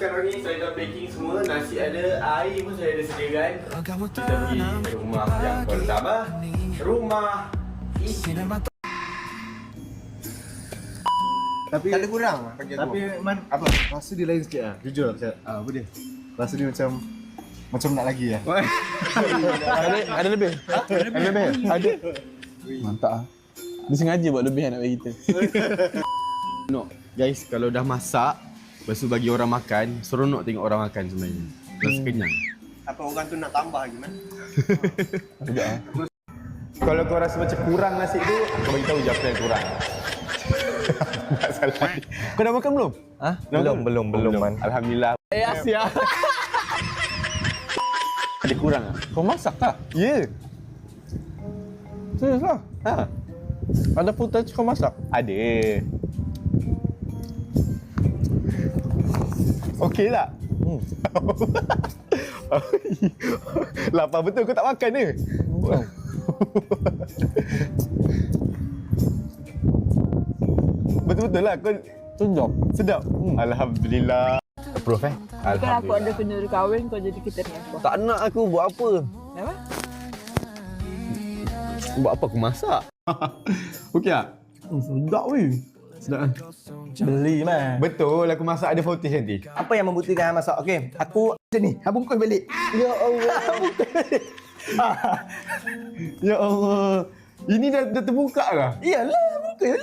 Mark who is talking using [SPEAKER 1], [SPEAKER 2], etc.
[SPEAKER 1] sekarang ni saya dah packing semua. Nasi ada, air pun saya ada sediakan. Kita pergi rumah yang pertama. Rumah isi.
[SPEAKER 2] Tapi
[SPEAKER 3] Tak ada kurang.
[SPEAKER 2] Tapi Man, apa? Rasa dia lain sikit lah. Jujur lah cakap. Apa dia? Rasa dia macam nak lagi lah.
[SPEAKER 4] Ada lebih? Ada lebih? Ada. Mantap ah. Dia sengaja buat lebih nak bagi kita.
[SPEAKER 1] Seronok. Guys, kalau dah masak, lepas tu bagi orang makan, seronok tengok orang makan sebenarnya. Rasa kenyang.
[SPEAKER 3] Apa orang tu nak tambah lagi, Man?
[SPEAKER 4] Sekejap ah.
[SPEAKER 1] Kalau kau rasa macam kurang nasi tu, kau bagi tahu je apa yang kurang. Tak salah. Kau dah makan belum?
[SPEAKER 4] Ah? Belum Man.
[SPEAKER 1] Alhamdulillah. Asia. Ada kurang ah?
[SPEAKER 4] Kau masak tak?
[SPEAKER 1] Ya.
[SPEAKER 4] Serius lah.
[SPEAKER 1] Ha.
[SPEAKER 4] Ada footage kau masak?
[SPEAKER 1] Ada. Okey tak? Lapar betul kau tak makan ke? Betul-betul lah kau
[SPEAKER 4] Tunjuk.
[SPEAKER 1] sedap. Alhamdulillah. Approve
[SPEAKER 5] Kalau aku ada kena kahwin, kau jadi kita ni apa?
[SPEAKER 1] Tak nak aku buat apa?
[SPEAKER 5] Kenapa?
[SPEAKER 1] Buat apa aku masak? Okey tak?
[SPEAKER 4] Sedap weh.
[SPEAKER 1] Sedap.
[SPEAKER 4] Beli man.
[SPEAKER 1] Betul aku masak ada footage nanti.
[SPEAKER 3] Apa yang membuktikan masak? Okey, aku macam ni. Hang bungkus balik.
[SPEAKER 1] Ya Allah. Ya Allah. Ini dah terbuka ke?
[SPEAKER 3] Iyalah, bungkus.